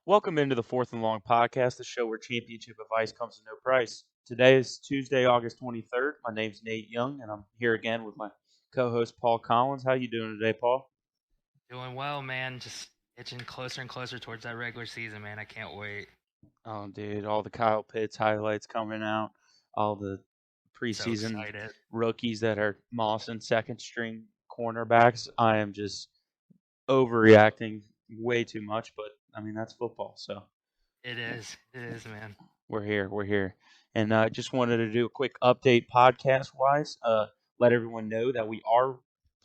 Welcome into the Fourth and Long podcast, the show where championship advice comes at no price. Today is Tuesday, August 23rd. My name's Nate Young, and I'm here again with my co-host Paul Collins. How you doing today, Paul? Doing well, man. Just itching closer and closer towards that regular season, man. I can't wait. Oh, dude, all the Kyle Pitts highlights coming out, all the So preseason excited. rookies that are mossing second string cornerbacks. I am just overreacting way too much, but I mean that's football, so It is. It is, man. we're here. We're here. And just wanted to do a quick update podcast wise. Let everyone know that we are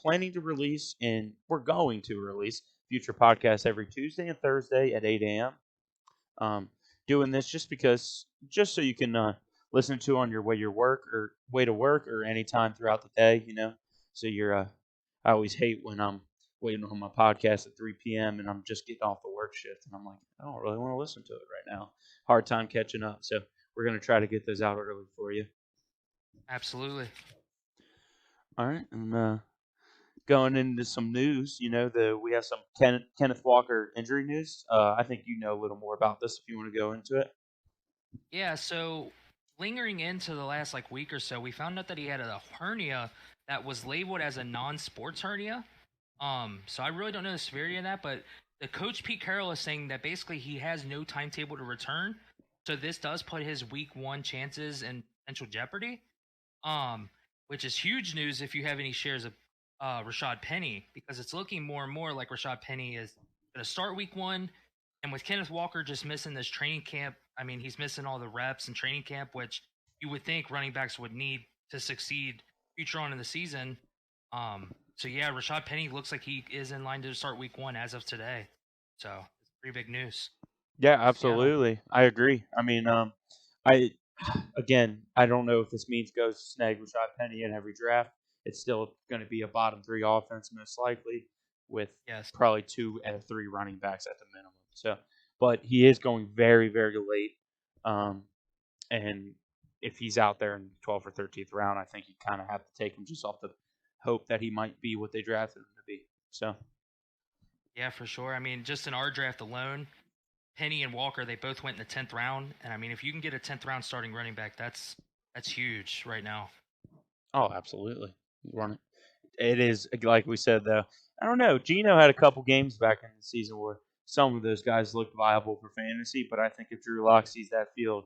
planning to release and we're going to release future podcasts every Tuesday and Thursday at 8 a.m. Um, doing this just so you can listen to on your way to work or anytime throughout the day, So I always hate when I'm waiting on my podcast at 3 p.m. and I'm just getting off the work shift and I'm like, I don't really want to listen to it right now. Hard time catching up. So we're gonna try to get those out early for you. Absolutely. All right, and going into some news, we have some Kenneth Walker injury news. I think you know a little more about this if you want to go into it. Yeah, so lingering into the last week or so, we found out that he had a hernia that was labeled as a non-sports hernia. So I really don't know the severity of that, but the coach Pete Carroll is saying that basically he has no timetable to return. So this does put his week one chances in potential jeopardy. um, which is huge news if you have any shares of Rashad Penny, because it's looking more and more like Rashad Penny is going to start week one. And with Kenneth Walker just missing this training camp, I mean, he's missing all the reps in training camp, which you would think running backs would need to succeed future on in the season. So yeah, Rashad Penny looks like he is in line to start week one as of today. So it's pretty big news. Yeah, Yeah. absolutely. I agree. I mean, I again, I don't know if this means go snag Rashad Penny in every draft. It's still going to be a bottom three offense most likely, with Yes. probably two and three running backs at the minimum. So, but he is going very, very late. Um, and if he's out there in 12th or 13th round, I think you kind of have to take him just off the hope that he might be what they drafted him to be. So, Yeah, for sure. I mean, just in our draft alone, Penny and Walker, they both went in the 10th round, and I mean, if you can get a 10th round starting running back, that's huge right now. oh, absolutely. Run it. It is like we said though. I don't know. Gino had a couple games back in the season where some of those guys looked viable for fantasy, but I think if Drew Lock sees that field,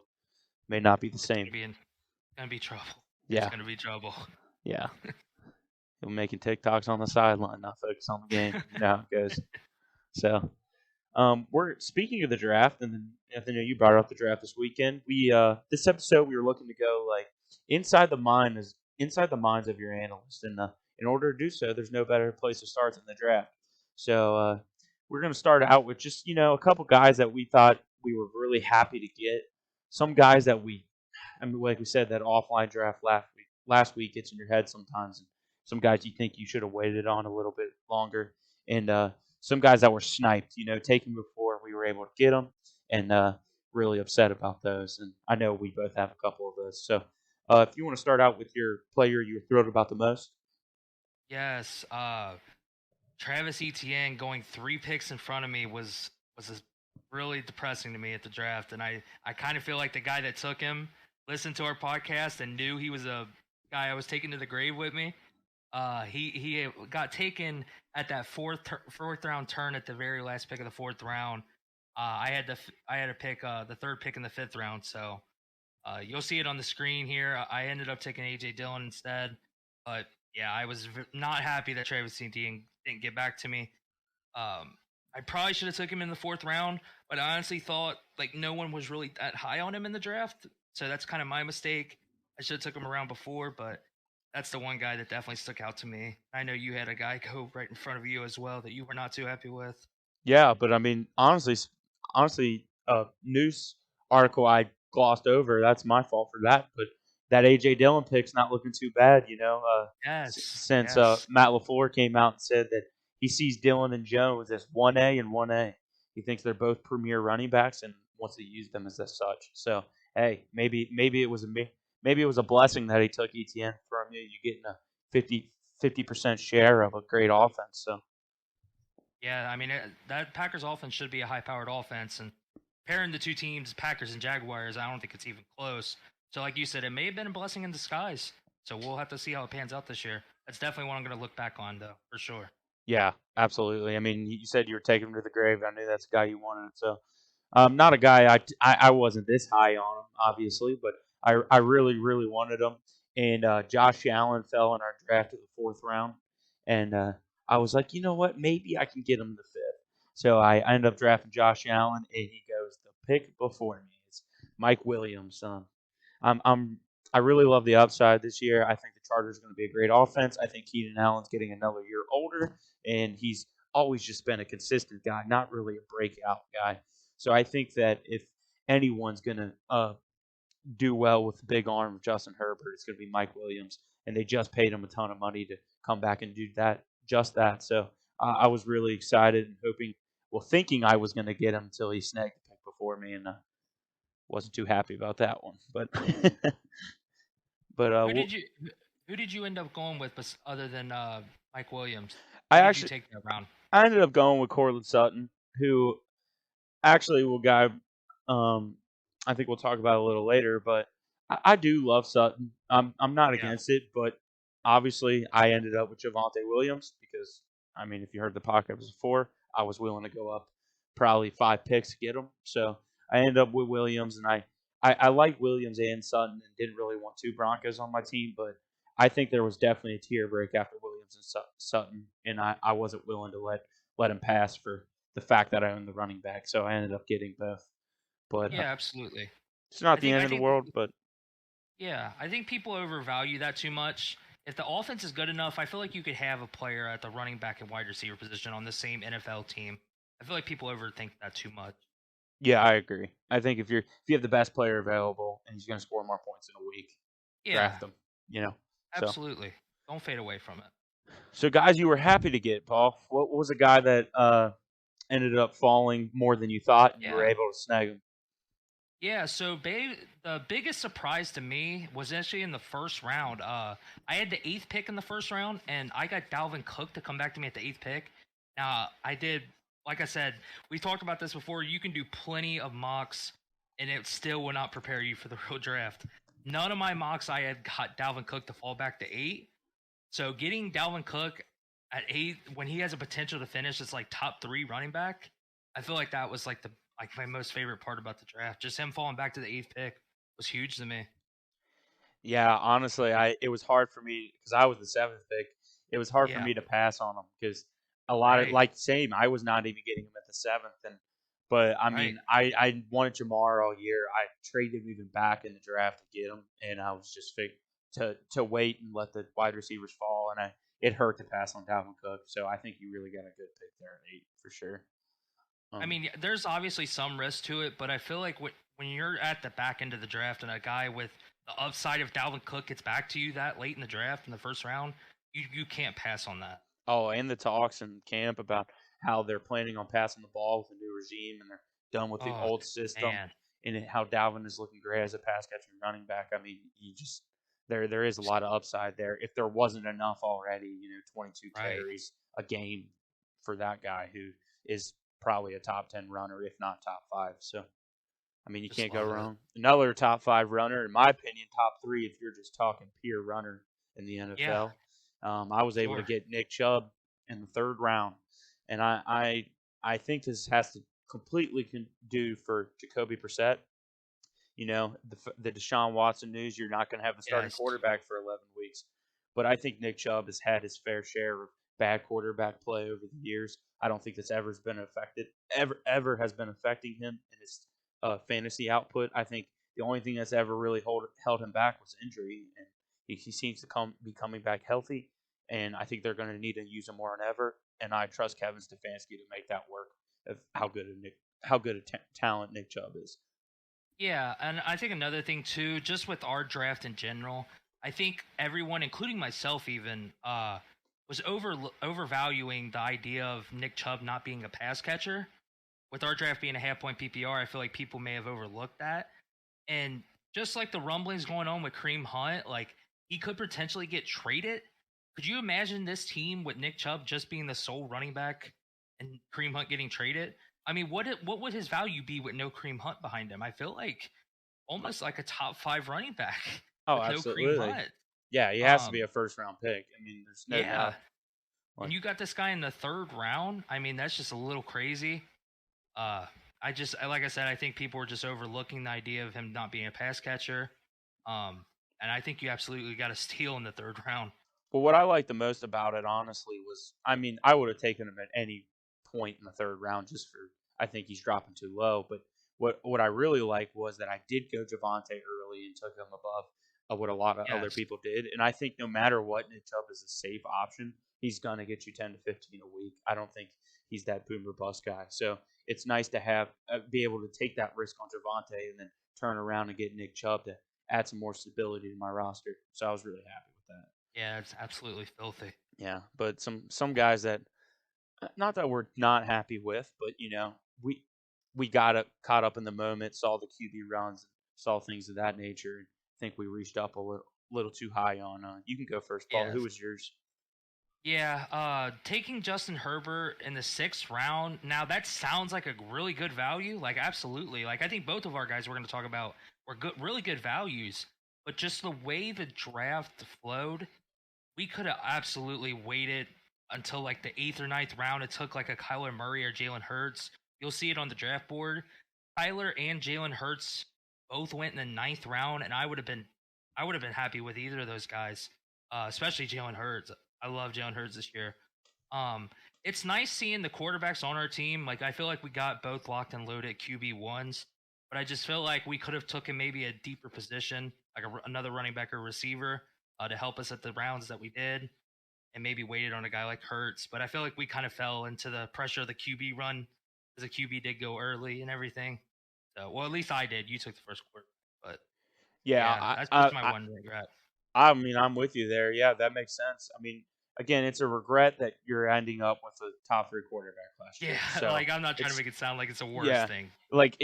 may not be the It's same. gonna be trouble. It's Yeah, gonna be trouble. yeah. He'll be making TikToks on the sideline, not focus on the game. You know how it goes. So, we're speaking of the draft, and then Anthony, you brought up the draft this weekend. We this episode we were looking to go like inside the minds of your analyst, and in order to do so, there's no better place to start than the draft. So we're going to start out with just a couple guys that we thought we were really happy to get. Some guys that I mean, like we said, that offline draft last week gets in your head sometimes. And some guys you think you should have waited on a little bit longer, and some guys that were sniped, taken before we were able to get them, and really upset about those. And I know we both have a couple of those. So if you want to start out with your player you were thrilled about the most. Yes, Travis Etienne going 3 picks in front of me was really depressing to me at the draft, and I kind of feel like the guy that took him listened to our podcast and knew he was a guy I was taking to the grave with me. He got taken at that fourth round turn at the very last pick of the fourth round. I had to pick the third pick in the fifth round, so you'll see it on the screen here. I ended up taking AJ Dillon instead, but yeah, I was not happy that Travis Etienne didn't get back to me. I probably should have took him in the fourth round, but I honestly thought no one was really that high on him in the draft, so that's kind of my mistake. I should have took him around before, but that's the one guy that definitely stuck out to me. I know you had a guy go right in front of you as well that you were not too happy with. Yeah, but I mean, honestly, news article I glossed over. That's my fault for that. But that AJ Dillon pick's not looking too bad, Yes, since yes. Matt Lafleur came out and said that he sees Dillon and Jones as 1A and 1A. He thinks they're both premier running backs and wants to use them as such. So hey, maybe maybe it was a blessing that he took ETN from you. You getting a 50% share of a great offense. So Yeah, I mean that Packers offense should be a high-powered offense, and pairing the two teams, Packers and Jaguars, I don't think it's even close. So, like you said, it may have been a blessing in disguise. So we'll have to see how it pans out this year. That's definitely what I'm going to look back on, though, for sure. Yeah, absolutely. I mean, you said you were taking him to the grave. I knew that's the guy you wanted. So, not a guy I wasn't this high on him, obviously, but I really, really wanted him. And Josh Allen fell in our draft in the fourth round. And I was like, you know what? Maybe I can get him the fifth. So I ended up drafting Josh Allen, and he goes the pick before me. It's Mike Williams, son. I really love the upside this year. I think the Chargers are going to be a great offense. I think Keenan Allen's getting another year older, and he's always just been a consistent guy, not really a breakout guy. So I think that if anyone's going to do well with the big arm of Justin Herbert, it's going to be Mike Williams, and they just paid him a ton of money to come back and do just that. So I was really excited and thinking I was going to get him until he snagged the pick before me, and wasn't too happy about that one. But but Who did you who did you end up going with other than Mike Williams? I Who did you actually take that round? I ended up going with Cortland Sutton, who actually um I think we'll talk about a little later, but I do love Sutton. I'm not Yeah. against it, but obviously I ended up with Javonte Williams because I mean if you heard the podcast before, I was willing to go up probably 5 picks to get him. So I ended up with Williams, and I like Williams and Sutton and didn't really want two Broncos on my team, but I think there was definitely a tier break after Williams and Sutton, and I wasn't willing to let him pass for the fact that I own the running back. So I ended up getting both. But Yeah, absolutely. it's not I the think end I of the think world. But yeah, I think people overvalue that too much. If the offense is good enough, I feel like you could have a player at the running back and wide receiver position on the same NFL team. I feel like people overthink that too much. yeah, I agree. I think if you have the best player available and he's going to score more points in a week, Yeah, draft him. You know. So absolutely. Don't fade away from it. guys, you were happy to get Paul. What was a guy that ended up falling more than you thought, and you were Yeah. able to snag him? Yeah, so the biggest surprise to me was actually in the first round. I had the eighth pick in the first round, and I got Dalvin Cook to come back to me at the eighth pick. Now, I did, like I said, we talked about this before. You can do plenty of mocks, and it still will not prepare you for the real draft. None of my mocks I had got Dalvin Cook to fall back to eight. So getting Dalvin Cook at eight when he has a potential to finish as like top three running back, I feel like that was like my most favorite part about the draft. Just him falling back to the eighth pick was huge to me. Yeah, honestly, it was hard for me because I was the seventh pick. It was hard for Yeah, me to pass on him because a lot of right, like same. I was not even getting him at the seventh, but I right. mean, I wanted Jamar all year. I traded him even back in the draft to get him, and I was just to wait and let the wide receivers fall, and it hurt to pass on Dalvin Cook. So I think you really got a good pick there at 8 for sure. I Um, mean, there's obviously some risk to it, but I feel like when you're at the back end of the draft and a guy with the upside of Dalvin Cook gets back to you that late in the draft in the first round, you can't pass on that. Oh, and the talks in camp about how they're planning on passing the ball with a new regime and they're done with the Oh old system, man, and how Dalvin is looking great as a pass catching running back. I mean, you just there is a lot of upside there. If there wasn't enough already, 22 right. carries a game for that guy who is probably a top 10 runner, if not top 5. So I mean, you Just can't go love it. wrong. Another top 5 runner, in my opinion, top 3 if you're just talking pure runner in the Yeah, NFL. I was able to sure. get Nick Chubb in the third round, and I think this has to completely do for Jacoby Brissett. The Deshaun Watson news. You're not going to have the starting Yes. quarterback for 11 weeks, but I think Nick Chubb has had his fair share of bad quarterback play over the years. I don't think this ever has been affecting him in his fantasy output. I think the only thing that's ever really held him back was injury, and he seems to be coming back healthy. And I think they're going to need to use him more than ever. And I trust Kevin Stefanski to make that work. Of how good a talent Nick Chubb is. Yeah, and I think another thing too, just with our draft in general, I think everyone, including myself, even was overvaluing the idea of Nick Chubb not being a pass catcher. With our draft being a half point PPR, I feel like people may have overlooked that. And just like the rumblings going on with Kareem Hunt, like he could potentially get traded. Could you imagine this team with Nick Chubb just being the sole running back and Kareem Hunt getting traded? I mean, what would his value be with no Kareem Hunt behind him? I feel like almost like a top 5 running back Oh, with no Kareem absolutely. Hunt. Yeah, he has to be Um, a first round pick. I mean, there's no yeah, doubt. and Like, you got this guy in the 3rd round. I mean, that's just a little crazy. Uh, like I said, I think people were just overlooking the idea of him not being a pass catcher. Um, and I think you absolutely got a steal in the 3rd round. but what I liked the most about it, honestly, was I mean, I would have taken him at any point in the third round just for I think he's dropping too low. But what I really liked was that I did go Javante early and took him above what a lot of other Yes. people did. And I think no matter what, Nick Chubb is a safe option. He's gonna get you 10 to 15 a week. I don't think he's that boomer bust guy. So it's nice to have be able to take that risk on Javante and then turn around and get Nick Chubb to add some more stability to my roster. So I was really happy with that. Yeah, it's absolutely filthy. Yeah, but some guys that not that we're not happy with, but we got caught up in the moment, saw the QB runs, saw things of that nature, and think we reached up a little too high on. You can go first, Paul. Who Yes. was yours? Yeah, taking Justin Herbert in the 6th round. Now that sounds like a really good value. Like absolutely. Like I think both of our guys we're going to talk about were good, really good values. But just the way the draft flowed, we could have absolutely waited until like the 8th or 9th round. It took like a Kyler Murray or Jalen Hurts. You'll see it on the draft board. Kyler and Jalen Hurts both went in the 9th round, and I would have been happy with either of those guys, especially Jalen Hurts. I love Jalen Hurts this year. Um, it's nice seeing the quarterbacks on our team. Like I feel like we got both locked and loaded QB1s, but I just feel like we could have taken maybe a deeper position, like another running back or receiver, to help us at the rounds that we did, and maybe waited on a guy like Hurts. But I feel like we kind of fell into the pressure of the QB run because the QB did go early and everything. So, well, at least I did. You took the first quarter, but Yeah, yeah, that's just my one regret. I mean, I'm with you there. Yeah, that makes sense. I mean, again, it's a regret that you're ending up with a top three quarterback last Yeah, year. So like I'm not trying to it's make it sound like it's a worse yeah, thing. like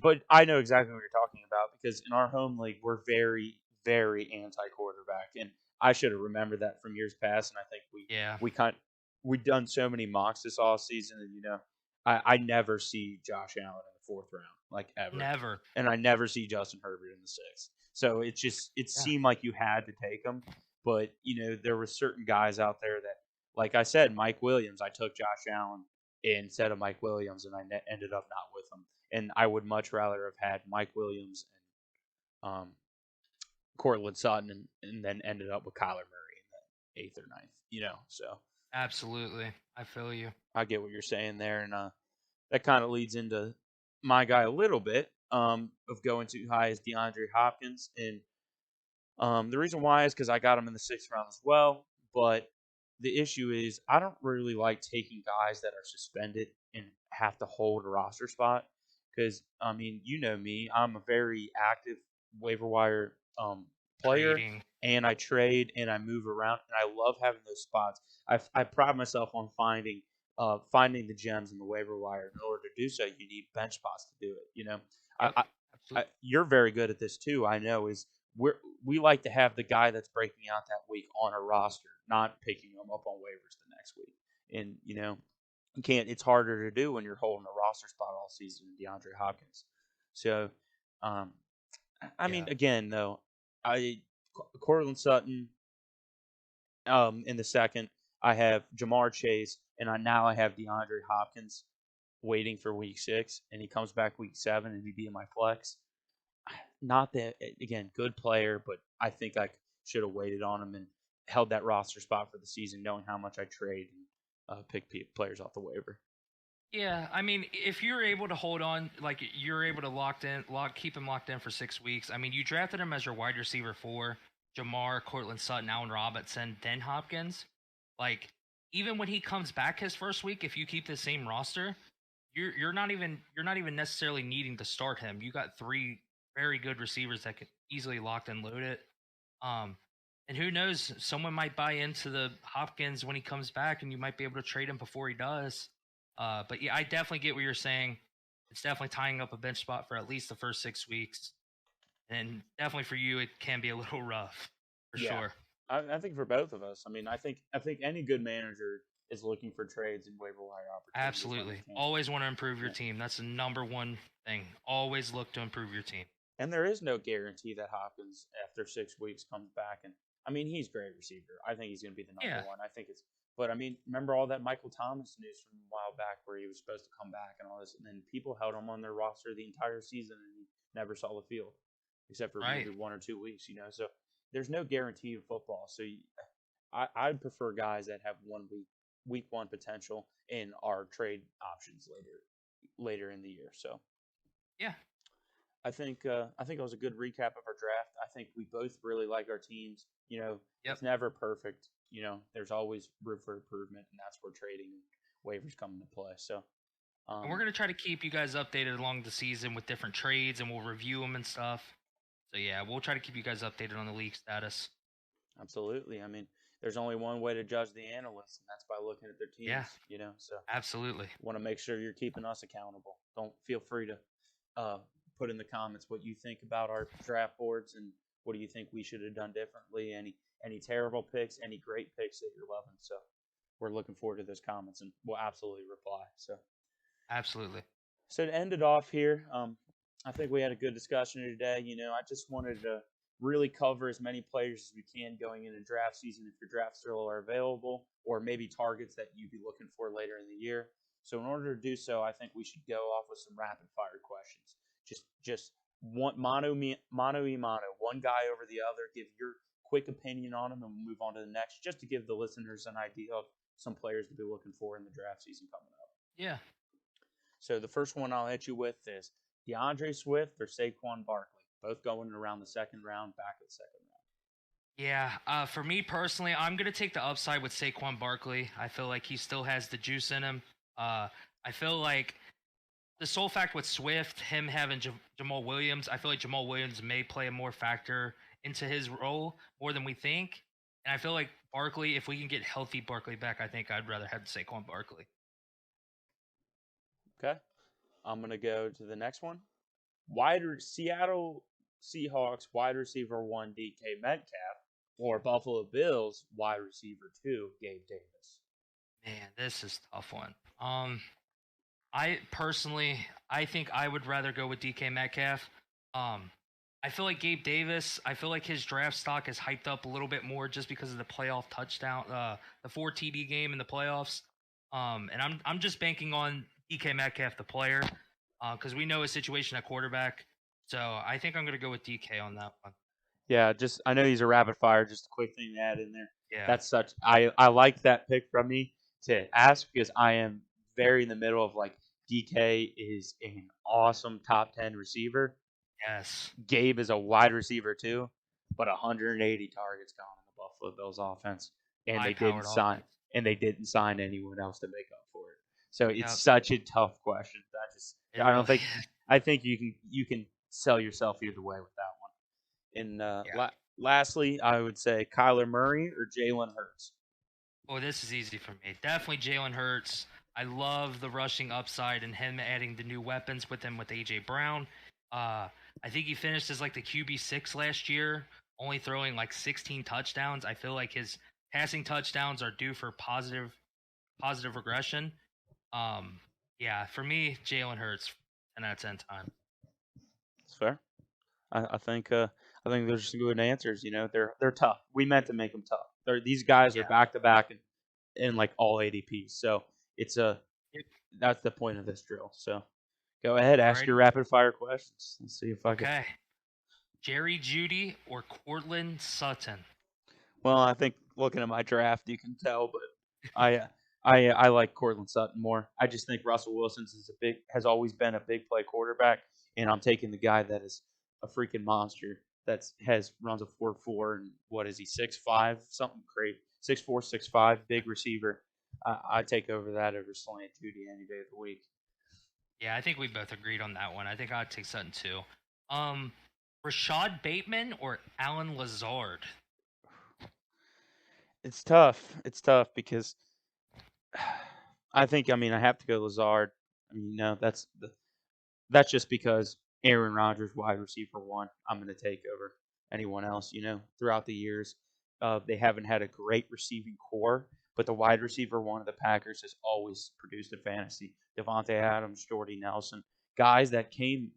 but I know exactly what you're talking about because in our home league we're very anti quarterback, and I should have remembered that from years past. And I think Yeah, we kind we've done so many mocks this off season, and I never see Josh Allen in the fourth round like ever, never. and I never see Justin Herbert in the sixth. So it Yeah, seemed like you had to take him, but there were certain guys out there that, like I said, Mike Williams. I took Josh Allen instead of Mike Williams, and I ended up not with him. And I would much rather have had Mike Williams and Cortland Sutton, and then ended up with Kyler Murray in the eighth or ninth. So absolutely. I feel you. I get what you're saying there, and that kind of leads into my guy a little bit of going too high is DeAndre Hopkins, and the reason why is because I got him in the sixth round as well. But the issue is I don't really like taking guys that are suspended and have to hold a roster spot because I mean you know me, I'm a very active waiver wire player, Trading. and I trade and I move around, and I love having those spots. I pride myself on finding the gems in the waiver wire. In order to do so, you need bench spots to do it. I, Yep. I, Absolutely. you're very good at this too. I know is we like to have the guy that's breaking out that week on a roster, not picking him up on waivers the next week. And you can't. It's harder to do when you're holding a roster spot all season. DeAndre Hopkins. So, um, I mean, Yeah. again though, I Cortland Sutton. In the second, I have Jamar Chase, and now I have DeAndre Hopkins waiting for week 6, and he comes back week 7, and he'd be in my flex. Not that again, good player, but I think I should have waited on him and held that roster spot for the season, knowing how much I trade and pick players off the waiver. Yeah, I mean, if you're able to hold on, like you're able to keep him locked in for 6 weeks. I mean, you drafted him as your wide receiver for Jamar, Cortland Sutton, Allen Robinson, then Hopkins. Like, even when he comes back his first week, if you keep the same roster, you're not even necessarily needing to start him. You got 3 very good receivers that could easily lock and load it. Um, and who knows, someone might buy into the Hopkins when he comes back, and you might be able to trade him before he does. But yeah, I definitely get what you're saying. It's definitely tying up a bench spot for at least the first 6 weeks, and definitely for you, it can be a little rough, for Yeah, sure. I think for both of us. I mean, I think any good manager is looking for trades and waiver wire opportunities when Absolutely. we can. Always want to improve your Yeah. team. That's the number one thing. Always look to improve your team. And there is no guarantee that Hopkins, after 6 weeks, comes back. And I mean, he's a great receiver. I think he's going to be the number Yeah. one. I think it's, but I mean, remember all that Michael Thomas news from a while back where he was supposed to come back and all this, and then people held him on their roster the entire season and he never saw the field, except for Right. maybe 1 or 2 weeks. So there's no guarantee in football. So I'd prefer guys that have 1 week, week one potential in our trade options later in the year. So Yeah. I think it was a good recap of our draft. I think we both really like our teams. Yep. It's never perfect. There's always room for improvement, and that's where trading and waivers come into play. So, And we're going to try to keep you guys updated along the season with different trades, and we'll review them and stuff. So, yeah, we'll try to keep you guys updated on the league status. absolutely. I mean, there's only one way to judge the analysts, and that's by looking at their teams. Yeah. So Absolutely. want to make sure you're keeping us accountable. Don't feel free to put in the comments what you think about our draft boards and what do you think we should have done differently. Any terrible picks, any great picks that you're loving. So we're looking forward to those comments, and we'll absolutely reply. So Absolutely. So to end it off here, I think we had a good discussion today. I just wanted to really cover as many players as we can going into draft season if your drafts still are available, or maybe targets that you'd be looking for later in the year. So in order to do so, I think we should go off with some rapid fire questions. Just one mano y mano, one guy over the other. Give your quick opinion on them, and we'll move on to the next, just to give the listeners an idea of some players to be looking for in the draft season coming up. Yeah. So the first one I'll hit you with is DeAndre Swift or Saquon Barkley, both going around the second round, back of the second round. Yeah, for me personally, I'm going to take the upside with Saquon Barkley. I feel like he still has the juice in him. I feel like the sole fact with Swift, him having Jamal Williams, I feel like Jamal Williams may play a more factor into his role more than we think. And I feel like Barkley, if we can get healthy Barkley back, I think I'd rather have Saquon Barkley. Okay. I'm going to go to the next one. Seattle Seahawks wide receiver 1 DK Metcalf or Buffalo Bills wide receiver 2 Gabe Davis. Man, this is a tough one. I think I would rather go with DK Metcalf. I feel like Gabe Davis, I feel like his draft stock is hyped up a little bit more just because of the playoff touchdown, the 4 TD game in the playoffs. And I'm just banking on DK Metcalf, the player, because we know his situation at quarterback. So I think I'm going to go with DK on that one. Yeah, I know he's a rapid fire. Just a quick thing to add in there. Yeah. I like that pick from me to ask because I am very in the middle of like DK is an awesome top 10 receiver. Yes. Gabe is a wide receiver too, but 180 targets gone in the Buffalo Bills offense, and they didn't sign anyone else to make up for it. So it's such a tough question. I think you can sell yourself either way with that one. And lastly, I would say Kyler Murray or Jalen Hurts. Oh, this is easy for me. Definitely Jalen Hurts. I love the rushing upside and him adding the new weapons with him with AJ Brown. I think he finished as like the QB6 last year, only throwing like 16 touchdowns. I feel like his passing touchdowns are due for positive regression. Yeah, for me, Jalen Hurts, 10 out of 10 time. That's fair. I think there's some good answers. They're tough. We meant to make them tough. These guys are back to back in like all ADPs. So that's the point of this drill. So go ahead, ask your rapid fire questions. Let's see if I can. Okay. Jerry Jeudy or Courtland Sutton? Well, I think looking at my draft, you can tell, but I like Courtland Sutton more. I just think Russell Wilson has always been a big play quarterback, and I'm taking the guy that is a freaking monster that runs a 4.4 and what is he 6'5", something crazy, 6'4", 6'5", big receiver. I take over that over Slant Jeudy any day of the week. Yeah, I think we both agreed on that one. I think I'd take Sutton too. Rashad Bateman or Alan Lazard? It's tough. It's tough because I have to go Lazard. That's just because Aaron Rodgers, wide receiver 1, I'm going to take over anyone else. Throughout the years, they haven't had a great receiving core, but the wide receiver one of the Packers has always produced in fantasy. Devontae Adams, Jordy Nelson, guys that came.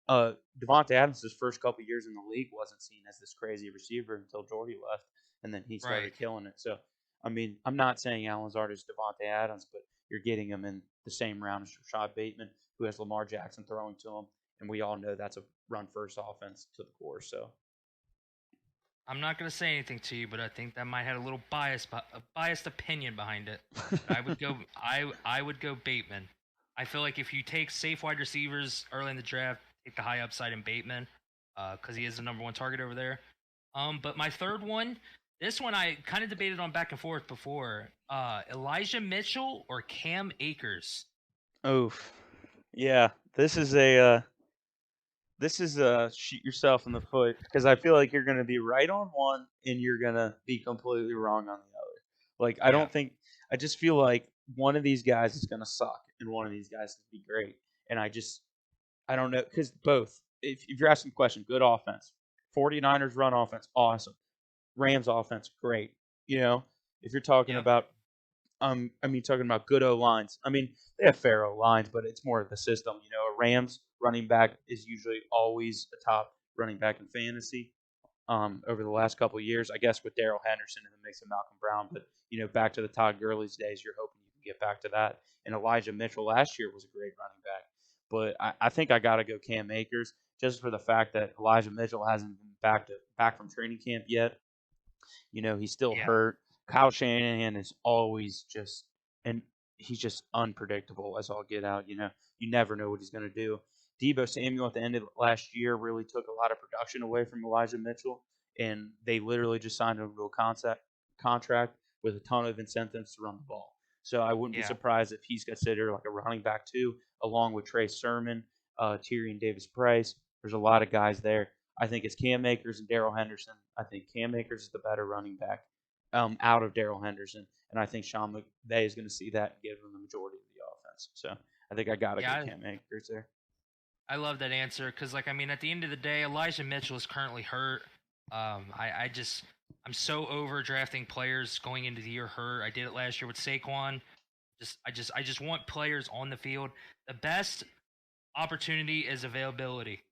Devontae Adams' first couple years in the league wasn't seen as this crazy receiver until Jordy left, and then he Right. started killing it. So, I mean, I'm not saying Alan Lazard is Devontae Adams, but you're getting him in the same round as Rashad Bateman, who has Lamar Jackson throwing to him, and we all know that's a run first offense to the core. So, I'm not gonna say anything to you, but I think that might have a little a biased opinion behind it. But I would go Bateman. I feel like if you take safe wide receivers early in the draft, take the high upside in Bateman, because he is the number one target over there. But my third one, this one I kind of debated on back and forth before. Elijah Mitchell or Cam Akers. oof, yeah, this is shoot yourself in the foot because I feel like you're going to be right on one and you're going to be completely wrong on the other. Like I Yeah, don't think I just feel like one of these guys is going to suck and one of these guys is going to be great. And I don't know because both. If you're asking the question, good offense, 49ers run offense, awesome. Rams offense, great. You know, if you're talking yeah, about talking about good O lines. I mean, they have fair O lines, but it's more of the system. You know, a Rams running back is usually always a top running back in fantasy. Over the last couple of years, I guess with Daryl Henderson in the mix of Malcolm Brown, but you know, back to the Todd Gurley's days, you're hoping you can get back to that. And Elijah Mitchell last year was a great running back, but I think I got to go Cam Akers just for the fact that Elijah Mitchell hasn't been back from training camp yet. You know, he's still yeah, hurt. Kyle Shanahan is always just, and he's just unpredictable as all get out. You know, you never know what he's going to do. Debo Samuel at the end of last year really took a lot of production away from Elijah Mitchell, and they literally just signed him to a contract with a ton of incentives to run the ball. So I wouldn't be yeah. surprised if he's considered like a running back too, along with Trey Sermon, Tyrion Davis Price. There's a lot of guys there. I think it's Cam Akers and Daryl Henderson. I think Cam Akers is the better running back out of Daryl Henderson, and I think Sean McVay is going to see that and give him the majority of the offense. So I think I got to go Yeah, Cam Akers there. I love that answer because, like, I mean, at the end of the day, Elijah Mitchell is currently hurt. I just, I'm so over drafting players going into the year hurt. I did it last year with Saquon. I just want players on the field. The best opportunity is availability.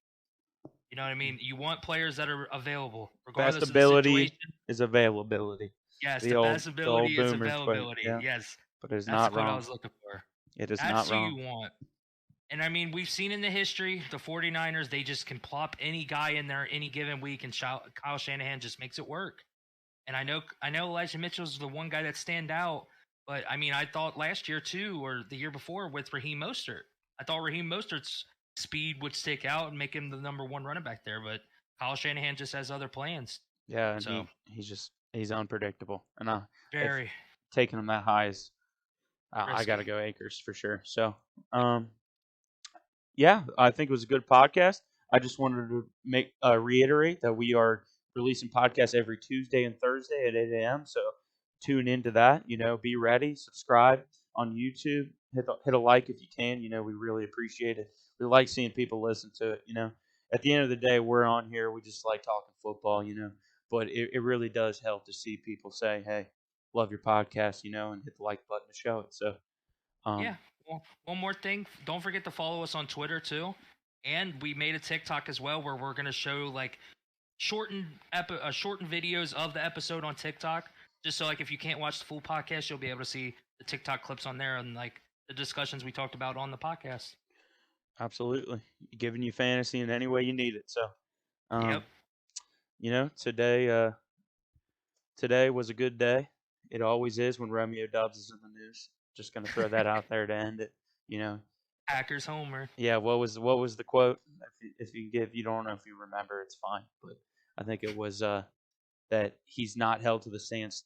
You know what I mean? You want players that are available, Best regardless of the ability situation. is availability. Yes, The the old best the old ability is boomers quote. availability. Yeah, Yes, but it's that's the not quote I wrong. was looking for. It is That's not who wrong. you want. And I mean, we've seen in the history, the 49ers, they just can plop any guy in there any given week, and Kyle Shanahan just makes it work. And I know Elijah Mitchell's the one guy that stand out, but I mean, I thought last year too, or the year before with Raheem Mostert, I thought Raheem Mostert's speed would stick out and make him the number one running back there, but Kyle Shanahan just has other plans. Yeah, and So he's unpredictable. And if very taking him that high is I got to risky. go Akers for sure. So um, yeah, I think it was a good podcast. I just wanted to reiterate that we are releasing podcasts every Tuesday and Thursday at 8 a.m. So tune into that. You know, be ready. Subscribe on YouTube. Hit a like if you can. You know, we really appreciate it. We like seeing people listen to it. You know, at the end of the day, we're on here. We just like talking football. You know, but it really does help to see people say, "Hey, love your podcast." You know, and hit the like button to show it. So um, Yeah. Well, one more thing. Don't forget to follow us on Twitter too. And we made a TikTok as well where we're gonna show like shortened videos of the episode on TikTok. Just so like if you can't watch the full podcast, you'll be able to see the TikTok clips on there and like the discussions we talked about on the podcast. absolutely. Giving you fantasy in any way you need it. So, Yep. um, you know, today was a good day. It always is when Romeo Dubs is in the news. Just gonna throw that out there to end it. You know, Packers homer. yeah. What was the quote? If you don't know if you remember, it's fine. But I think it was that he's not held to the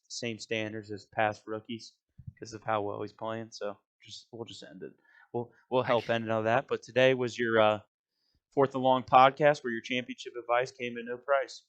same standards as past rookies because of how well he's playing. So we'll just end it. We'll I help end all that. But today was your fourth and long podcast where your championship advice came at no price.